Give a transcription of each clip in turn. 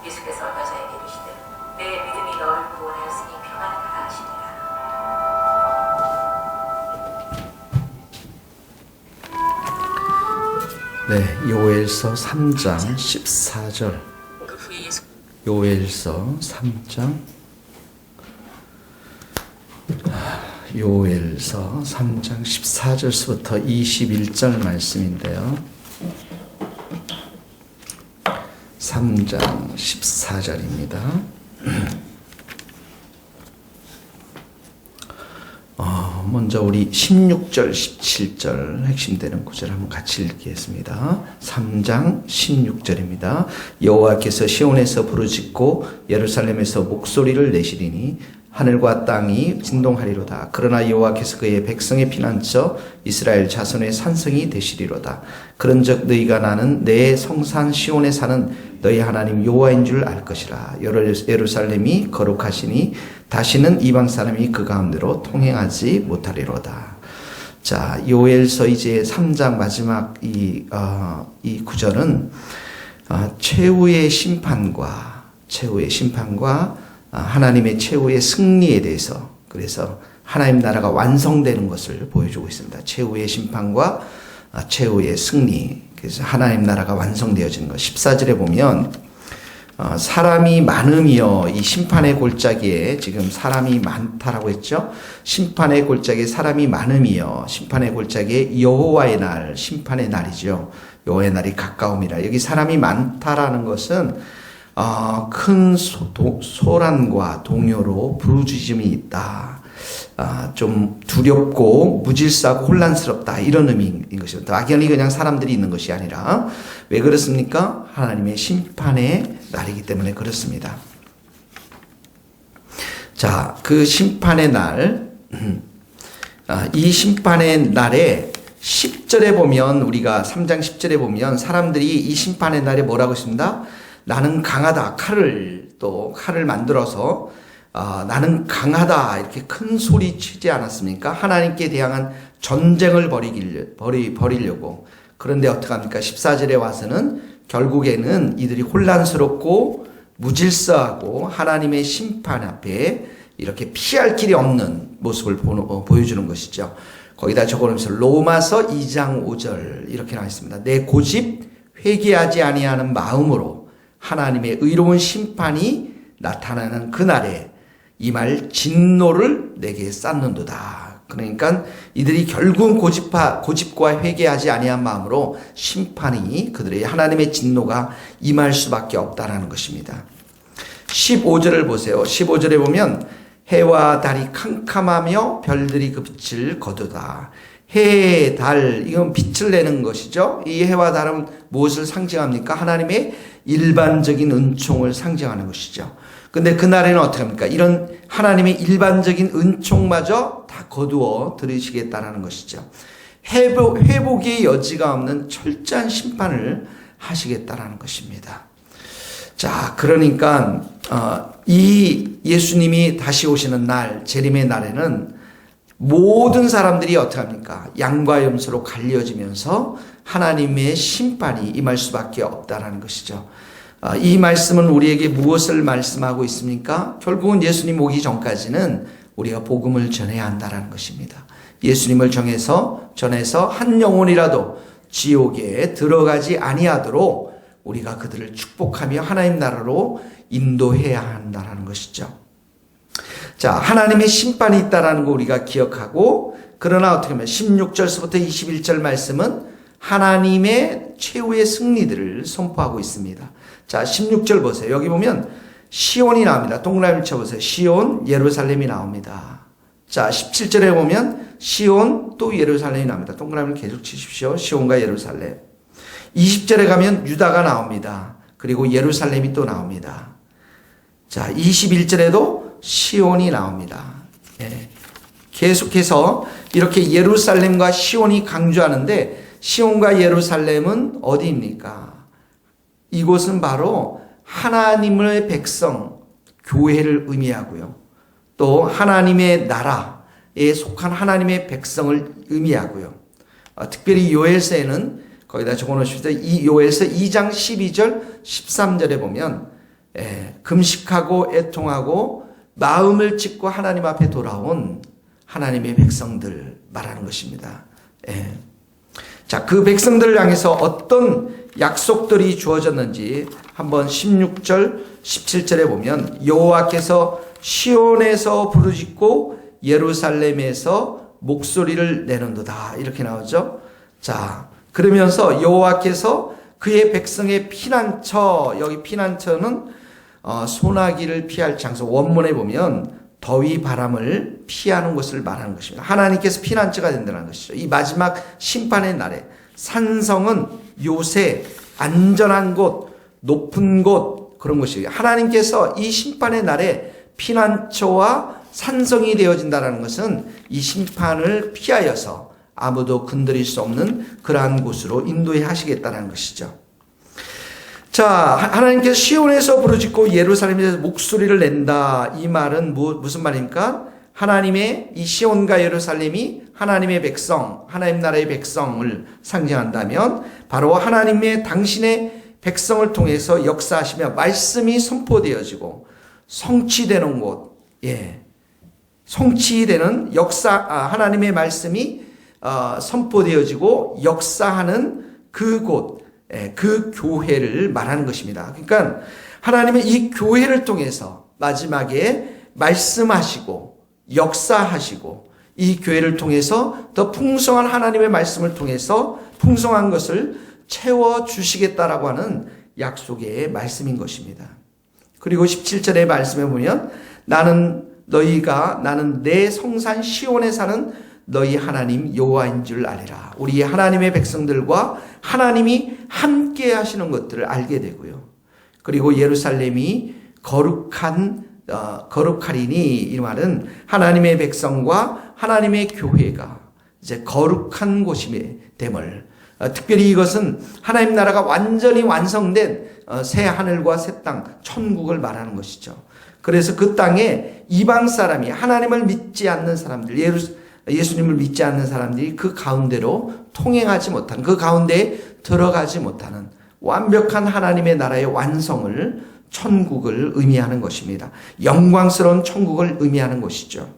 예수께서 여자에게 이르시되 내 믿음이 너를 구원하였으니 평안을 가라 하시니라. 네, 요엘서 3장 14절. 그 후에 예수 요엘서 3장 요엘서 3장 14절부터 21절 말씀인데요. 3장 14절입니다. 먼저 우리 16절, 17절 핵심되는 구절 한번 같이 읽겠습니다. 3장 16절입니다. 여호와께서 시온에서 부르짖고 예루살렘에서 목소리를 내시리니 하늘과 땅이 진동하리로다. 그러나 여호와께서 그의 백성의 피난처 이스라엘 자손의 산성이 되시리로다. 그런즉 너희가 나는 내 성산 시온에 사는 너희 하나님 여호와인 줄 알 것이라. 예루살렘이 거룩하시니 다시는 이방 사람이 그 가운데로 통행하지 못하리로다. 자, 요엘서 이제 3장 마지막 이 구절은 최후의 심판과 하나님의 최후의 승리에 대해서, 그래서 하나님 나라가 완성되는 것을 보여주고 있습니다. 최후의 심판과 최후의 승리, 그래서 하나님 나라가 완성되어지는 것. 14절에 보면 사람이 많으며, 이 심판의 골짜기에 지금 사람이 많다라고 했죠. 심판의 골짜기에 사람이 많으며, 심판의 골짜기에 여호와의 날, 심판의 날이죠. 여호와의 날이 가까움이라. 여기 사람이 많다라는 것은 큰 소란과 동요로 부르짖음이 있다. 좀 두렵고 무질서하고 혼란스럽다, 이런 의미인 것입니다. 막연히 그냥 사람들이 있는 것이 아니라, 왜 그렇습니까? 하나님의 심판의 날이기 때문에 그렇습니다. 자, 그 심판의 날, 이 심판의 날에 10절에 보면, 우리가 3장 10절에 보면 사람들이 이 심판의 날에 뭐라고 했습니다? 나는 강하다. 칼을 만들어서 나는 강하다, 이렇게 큰 소리 치지 않았습니까? 하나님께 대항한 전쟁을 벌이려고. 그런데 어떡합니까? 14절에 와서는 결국에는 이들이 혼란스럽고 무질서하고 하나님의 심판 앞에 이렇게 피할 길이 없는 모습을 보여주는 것이죠. 거기다 적어놓으면서 로마서 2장 5절 이렇게 나와 있습니다. 내 고집 회개하지 아니하는 마음으로 하나님의 의로운 심판이 나타나는 그날에 이 말 진노를 내게 쌓는도다. 그러니까 이들이 결국은 고집과 회개하지 아니한 마음으로 심판이, 그들의 하나님의 진노가 임할 수밖에 없다라는 것입니다. 15절을 보세요. 15절에 보면 해와 달이 캄캄하며 별들이 그 빛을 거두다. 해, 달, 이건 빛을 내는 것이죠. 이 해와 달은 무엇을 상징합니까? 하나님의 일반적인 은총을 상징하는 것이죠. 근데 그날에는 어떻게 합니까? 이런 하나님의 일반적인 은총마저 다 거두어 들으시겠다라는 것이죠. 회복의 여지가 없는 철저한 심판을 하시겠다라는 것입니다. 자, 그러니까 이 예수님이 다시 오시는 날, 재림의 날에는 모든 사람들이 어떻게 합니까? 양과 염소로 갈려지면서 하나님의 심판이 임할 수밖에 없다라는 것이죠. 이 말씀은 우리에게 무엇을 말씀하고 있습니까? 결국은 예수님 오기 전까지는 우리가 복음을 전해야 한다는 것입니다. 예수님을 전해서 한 영혼이라도 지옥에 들어가지 아니하도록 우리가 그들을 축복하며 하나님 나라로 인도해야 한다는 것이죠. 자, 하나님의 심판이 있다는 거 우리가 기억하고, 그러나 어떻게 하면 16절부터 21절 말씀은 하나님의 최후의 승리들을 선포하고 있습니다. 자, 16절 보세요. 여기 보면 시온이 나옵니다. 동그라미 쳐보세요. 시온, 예루살렘이 나옵니다. 자, 17절에 보면 시온 또 예루살렘이 나옵니다. 동그라미를 계속 치십시오. 시온과 예루살렘. 20절에 가면 유다가 나옵니다. 그리고 예루살렘이 또 나옵니다. 자, 21절에도 시온이 나옵니다. 예. 계속해서 이렇게 예루살렘과 시온이 강조하는데, 시온과 예루살렘은 어디입니까? 이곳은 바로 하나님의 백성, 교회를 의미하고요. 또 하나님의 나라에 속한 하나님의 백성을 의미하고요. 특별히 요엘서에는 거기다 적어놓으십시오. 이 요엘서 2장 12절 13절에 보면 금식하고 애통하고 마음을 찢고 하나님 앞에 돌아온 하나님의 백성들 말하는 것입니다. 자, 그 백성들을 향해서 어떤 약속들이 주어졌는지 한번 16절, 17절에 보면 여호와께서 시온에서 부르짖고 예루살렘에서 목소리를 내는도다 이렇게 나오죠. 자, 그러면서 여호와께서 그의 백성의 피난처, 여기 피난처는 소나기를 피할 장소, 원문에 보면 더위 바람을 피하는 것을 말하는 것입니다. 하나님께서 피난처가 된다는 것이죠. 이 마지막 심판의 날에 산성은 요새 안전한 곳, 높은 곳 그런 것이에요. 하나님께서 이 심판의 날에 피난처와 산성이 되어진다는 것은 이 심판을 피하여서 아무도 건드릴 수 없는 그러한 곳으로 인도해 하시겠다는 것이죠. 자, 하나님께서 시온에서 부르짖고 예루살렘에서 목소리를 낸다. 이 말은 무슨 말입니까? 하나님의 이 시온과 예루살렘이 하나님의 백성, 하나님 나라의 백성을 상징한다면 바로 하나님의 당신의 백성을 통해서 역사하시며 말씀이 선포되어지고 성취되는 곳, 성취되는 하나님의 말씀이 선포되어지고 역사하는 그곳, 그 교회를 말하는 것입니다. 그러니까 하나님의 이 교회를 통해서 마지막에 말씀하시고 역사하시고 이 교회를 통해서 더 풍성한 하나님의 말씀을 통해서 풍성한 것을 채워주시겠다라고 하는 약속의 말씀인 것입니다. 그리고 17절의 말씀에 보면 나는 내 성산 시온에 사는 너희 하나님 여호와인 줄 알리라. 우리 하나님의 백성들과 하나님이 함께 하시는 것들을 알게 되고요. 그리고 예루살렘이 거룩하리니 이 말은 하나님의 백성과 하나님의 교회가 이제 거룩한 곳이 됨을, 특별히 이것은 하나님 나라가 완전히 완성된 새 하늘과 새 땅, 천국을 말하는 것이죠. 그래서 그 땅에 이방 사람이 하나님을 믿지 않는 사람들, 예수님을 믿지 않는 사람들이 그 가운데로 통행하지 못한, 그 가운데에 들어가지 못하는 완벽한 하나님의 나라의 완성을, 천국을 의미하는 것입니다. 영광스러운 천국을 의미하는 것이죠.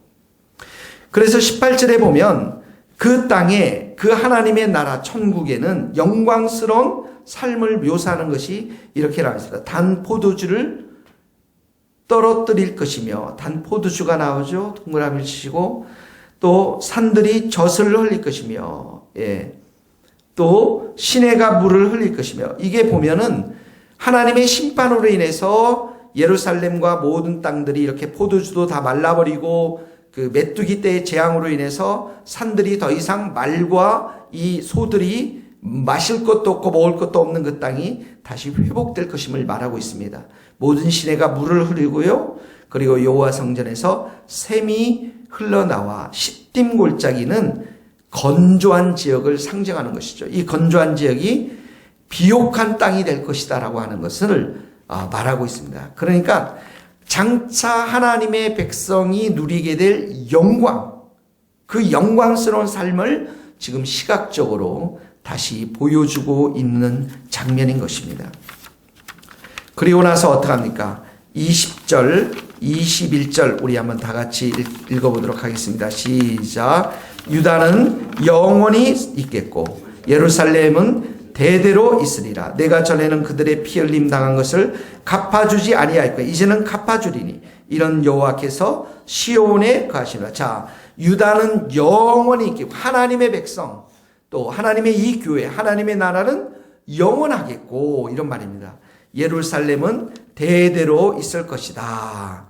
그래서 18절에 보면 그 땅에 그 하나님의 나라 천국에는 영광스러운 삶을 묘사하는 것이 이렇게 나왔습니다. 단 포도주를 떨어뜨릴 것이며, 단 포도주가 나오죠. 동그라미를 치시고, 또 산들이 젖을 흘릴 것이며, 또 시내가 물을 흘릴 것이며, 이게 보면은 하나님의 심판으로 인해서 예루살렘과 모든 땅들이 이렇게 포도주도 다 말라버리고 그 메뚜기 때의 재앙으로 인해서 산들이 더 이상 말과 이 소들이 마실 것도 없고 먹을 것도 없는 그 땅이 다시 회복될 것임을 말하고 있습니다. 모든 시내가 물을 흐르고요. 그리고 여호와 성전에서 샘이 흘러나와 시딤 골짜기는 건조한 지역을 상징하는 것이죠. 이 건조한 지역이 비옥한 땅이 될 것이다라고 하는 것을 말하고 있습니다. 그러니까 장차 하나님의 백성이 누리게 될 영광, 그 영광스러운 삶을 지금 시각적으로 다시 보여주고 있는 장면인 것입니다. 그리고 나서 어떡합니까? 20절, 21절 우리 한번 다 같이 읽어보도록 하겠습니다. 시작. 유다는 영원히 있겠고 예루살렘은 대대로 있으리라. 내가 전에는 그들의 피 흘림 당한 것을 갚아주지 아니하였고 이제는 갚아주리니 이런 여호와께서 시온에 거하시리라. 자, 유다는 영원히 있겠고 하나님의 백성, 또 하나님의 이 교회, 하나님의 나라는 영원하겠고 이런 말입니다. 예루살렘은 대대로 있을 것이다.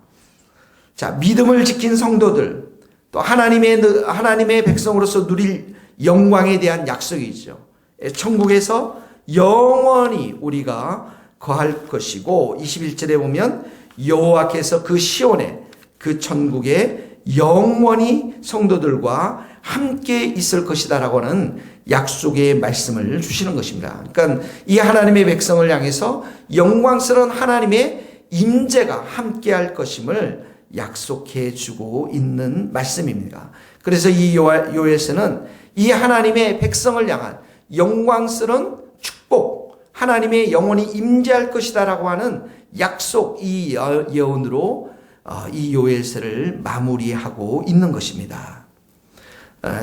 자, 믿음을 지킨 성도들, 또 하나님의 백성으로서 누릴 영광에 대한 약속이죠. 천국에서 영원히 우리가 거할 것이고 21절에 보면 여호와께서 그 시온에, 그 천국에 영원히 성도들과 함께 있을 것이다라고 하는 약속의 말씀을 주시는 것입니다. 그러니까 이 하나님의 백성을 향해서 영광스러운 하나님의 임재가 함께할 것임을 약속해 주고 있는 말씀입니다. 그래서 이 요에서는 이 하나님의 백성을 향한 영광스러운 축복, 하나님의 영원히 임재할 것이다라고 하는 약속, 이 예언으로 이 요엘서를 마무리하고 있는 것입니다.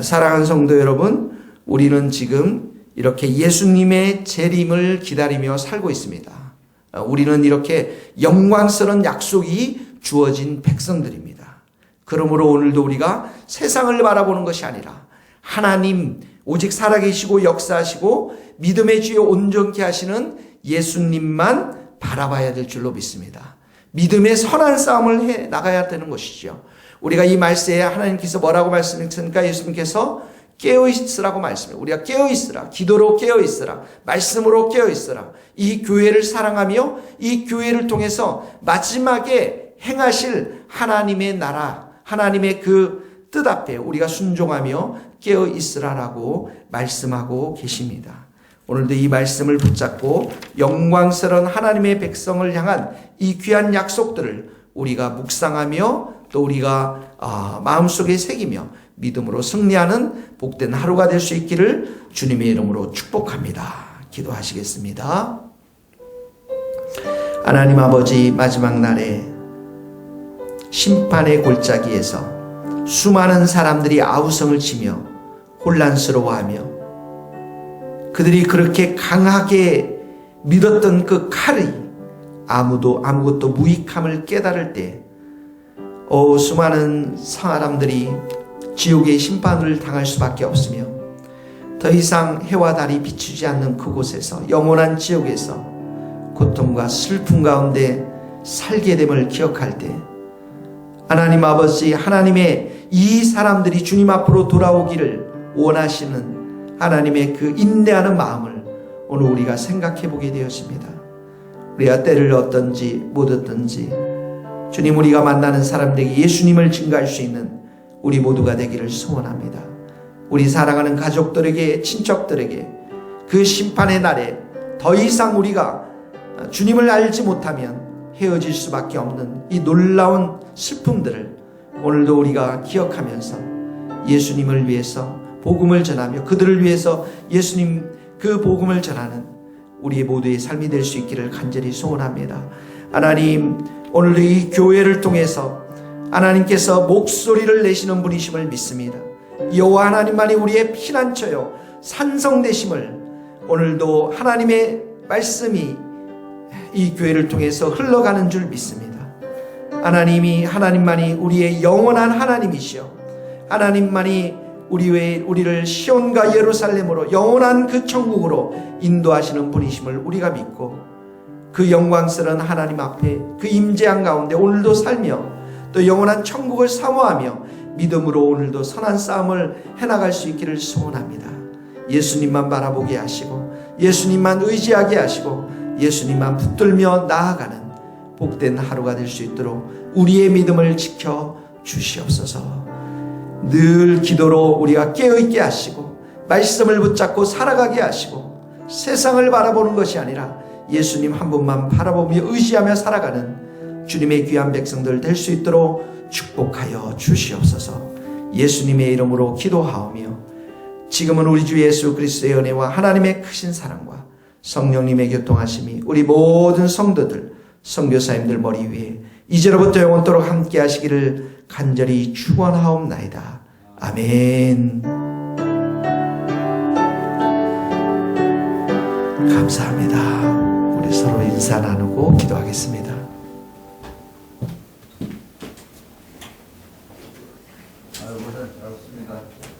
사랑하는 성도 여러분, 우리는 지금 이렇게 예수님의 재림을 기다리며 살고 있습니다. 우리는 이렇게 영광스러운 약속이 주어진 백성들입니다. 그러므로 오늘도 우리가 세상을 바라보는 것이 아니라 하나님, 오직 살아계시고 역사하시고 믿음의 주여 온전케 하시는 예수님만 바라봐야 될 줄로 믿습니다. 믿음의 선한 싸움을 해 나가야 되는 것이죠. 우리가 이 말씀에 하나님께서 뭐라고 말씀하셨습니까? 예수님께서 깨어있으라고 말씀해요. 우리가 깨어있으라, 기도로 깨어있으라, 말씀으로 깨어있으라. 이 교회를 사랑하며 이 교회를 통해서 마지막에 행하실 하나님의 나라, 하나님의 그 뜻 앞에 우리가 순종하며 깨어있으라라고 말씀하고 계십니다. 오늘도 이 말씀을 붙잡고 영광스러운 하나님의 백성을 향한 이 귀한 약속들을 우리가 묵상하며 또 우리가 마음속에 새기며 믿음으로 승리하는 복된 하루가 될 수 있기를 주님의 이름으로 축복합니다. 기도하시겠습니다. 하나님 아버지, 마지막 날에 심판의 골짜기에서 수많은 사람들이 아우성을 치며 혼란스러워하며 그들이 그렇게 강하게 믿었던 그 칼이 아무것도 무익함을 깨달을 때 수많은 사람들이 지옥의 심판을 당할 수밖에 없으며 더 이상 해와 달이 비추지 않는 그곳에서 영원한 지옥에서 고통과 슬픔 가운데 살게 됨을 기억할 때 하나님 아버지, 하나님의 이 사람들이 주님 앞으로 돌아오기를 원하시는 하나님의 그 인내하는 마음을 오늘 우리가 생각해 보게 되었습니다. 우리가 때를 얻든지 못 얻든지 주님, 우리가 만나는 사람들에게 예수님을 증거할 수 있는 우리 모두가 되기를 소원합니다. 우리 사랑하는 가족들에게, 친척들에게 그 심판의 날에 더 이상 우리가 주님을 알지 못하면 헤어질 수밖에 없는 이 놀라운 슬픔들을 오늘도 우리가 기억하면서 예수님을 위해서 복음을 전하며 그들을 위해서 예수님 그 복음을 전하는 우리 모두의 삶이 될 수 있기를 간절히 소원합니다. 하나님, 오늘도 이 교회를 통해서 하나님께서 목소리를 내시는 분이심을 믿습니다. 여호와 하나님만이 우리의 피난처요 산성되심을 오늘도 하나님의 말씀이 이 교회를 통해서 흘러가는 줄 믿습니다. 하나님만이 우리의 영원한 하나님이시여 하나님만이 우리를 시온과 예루살렘으로 영원한 그 천국으로 인도하시는 분이심을 우리가 믿고 그 영광스러운 하나님 앞에 그 임재한 가운데 오늘도 살며 또 영원한 천국을 사모하며 믿음으로 오늘도 선한 싸움을 해나갈 수 있기를 소원합니다. 예수님만 바라보게 하시고 예수님만 의지하게 하시고 예수님만 붙들며 나아가는 복된 하루가 될 수 있도록 우리의 믿음을 지켜 주시옵소서. 늘 기도로 우리가 깨어있게 하시고 말씀을 붙잡고 살아가게 하시고 세상을 바라보는 것이 아니라 예수님 한 분만 바라보며 의지하며 살아가는 주님의 귀한 백성들 될 수 있도록 축복하여 주시옵소서. 예수님의 이름으로 기도하오며 지금은 우리 주 예수 그리스도의 은혜와 하나님의 크신 사랑과 성령님의 교통하심이 우리 모든 성도들, 선교사님들 머리 위에 이제로부터 영원토록 함께 하시기를 간절히 축원하옵나이다. 아멘. 감사합니다. 우리 서로 인사 나누고 기도하겠습니다. 고생하셨습니다.